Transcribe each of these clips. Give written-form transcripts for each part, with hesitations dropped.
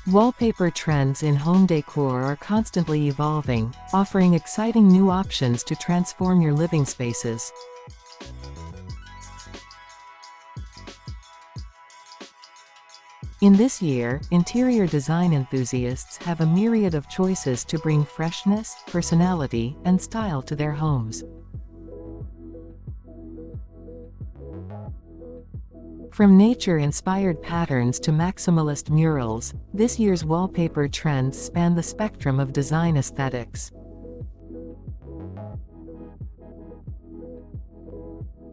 Wallpaper trends in home decor are constantly evolving, offering exciting new options to transform your living spaces. In this year, interior design enthusiasts have a myriad of choices to bring freshness, personality, and style to their homes. From nature-inspired patterns to maximalist murals, this year's wallpaper trends span the spectrum of design aesthetics.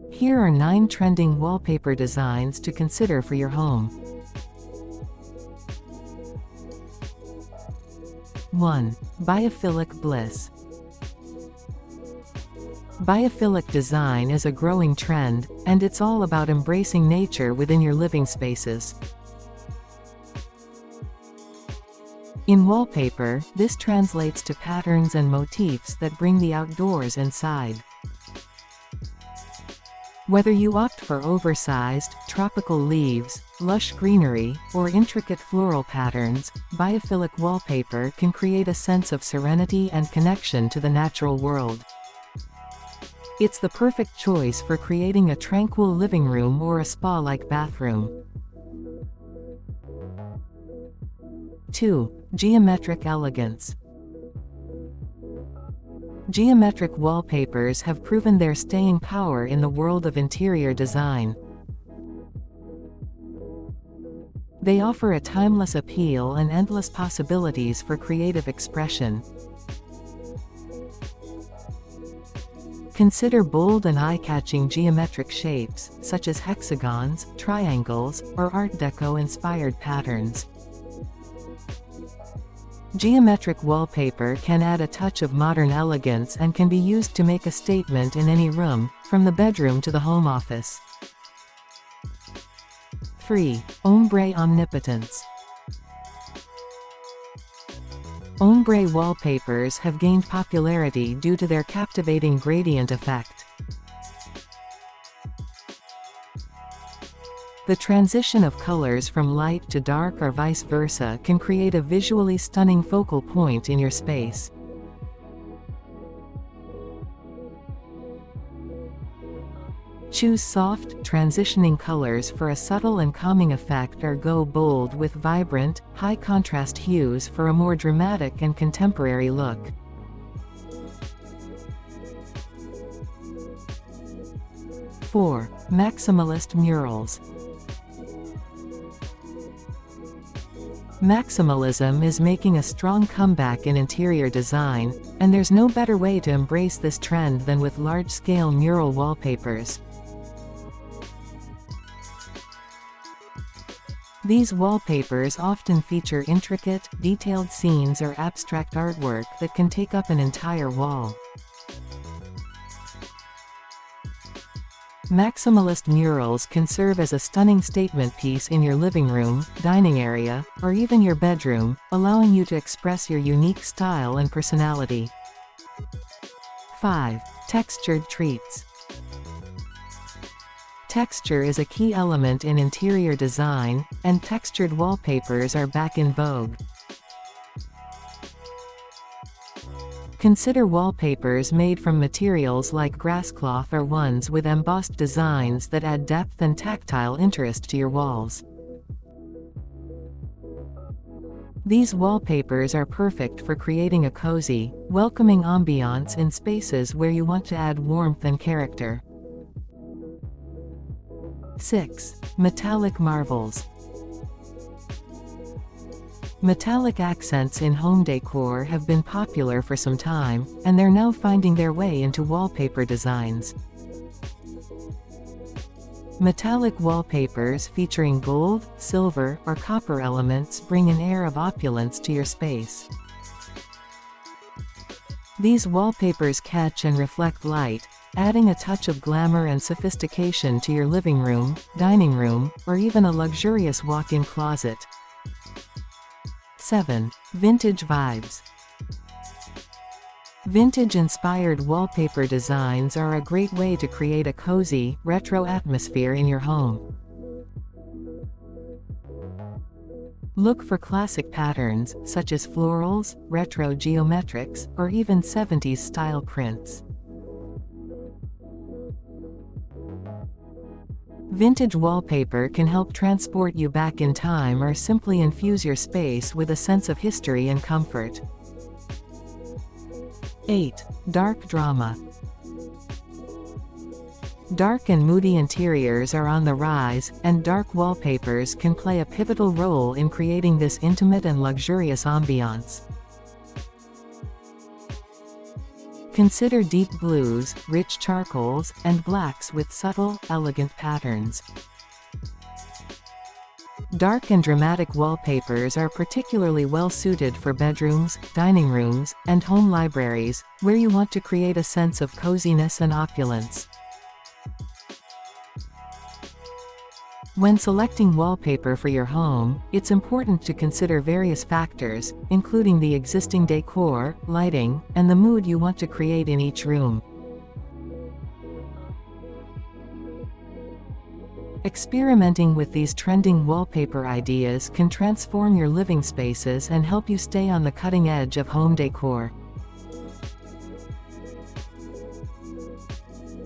Here are 9 trending wallpaper designs to consider for your home. 1. Biophilic Bliss. Biophilic design is a growing trend, and it's all about embracing nature within your living spaces. In wallpaper, this translates to patterns and motifs that bring the outdoors inside. Whether you opt for oversized, tropical leaves, lush greenery, or intricate floral patterns, biophilic wallpaper can create a sense of serenity and connection to the natural world. It's the perfect choice for creating a tranquil living room or a spa-like bathroom. 2. Geometric Elegance. Geometric wallpapers have proven their staying power in the world of interior design. They offer a timeless appeal and endless possibilities for creative expression. Consider bold and eye-catching geometric shapes, such as hexagons, triangles, or Art Deco-inspired patterns. Geometric wallpaper can add a touch of modern elegance and can be used to make a statement in any room, from the bedroom to the home office. 3. Ombre Omnipotence. Ombre wallpapers have gained popularity due to their captivating gradient effect. The transition of colors from light to dark or vice versa can create a visually stunning focal point in your space. Choose soft, transitioning colors for a subtle and calming effect, or go bold with vibrant, high-contrast hues for a more dramatic and contemporary look. 4. Maximalist Murals. Maximalism is making a strong comeback in interior design, and there's no better way to embrace this trend than with large-scale mural wallpapers. These wallpapers often feature intricate, detailed scenes or abstract artwork that can take up an entire wall. Maximalist murals can serve as a stunning statement piece in your living room, dining area, or even your bedroom, allowing you to express your unique style and personality. 5. Textured Treats. Texture is a key element in interior design, and textured wallpapers are back in vogue. Consider wallpapers made from materials like grasscloth or ones with embossed designs that add depth and tactile interest to your walls. These wallpapers are perfect for creating a cozy, welcoming ambiance in spaces where you want to add warmth and character. 6. Metallic Marvels. Metallic accents in home decor have been popular for some time, and they're now finding their way into wallpaper designs. Metallic wallpapers featuring gold, silver, or copper elements bring an air of opulence to your space. These wallpapers catch and reflect light, adding a touch of glamour and sophistication to your living room, dining room, or even a luxurious walk-in closet. 7. Vintage Vibes. Vintage-inspired wallpaper designs are a great way to create a cozy, retro atmosphere in your home. Look for classic patterns, such as florals, retro geometrics, or even 70s style prints. Vintage wallpaper can help transport you back in time or simply infuse your space with a sense of history and comfort. 8. Dark drama. Dark and moody interiors are on the rise, and dark wallpapers can play a pivotal role in creating this intimate and luxurious ambiance. Consider deep blues, rich charcoals, and blacks with subtle, elegant patterns. Dark and dramatic wallpapers are particularly well suited for bedrooms, dining rooms, and home libraries, where you want to create a sense of coziness and opulence. When selecting wallpaper for your home, it's important to consider various factors, including the existing decor, lighting, and the mood you want to create in each room. Experimenting with these trending wallpaper ideas can transform your living spaces and help you stay on the cutting edge of home decor.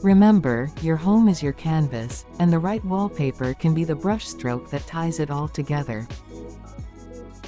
Remember, your home is your canvas, and the right wallpaper can be the brushstroke that ties it all together.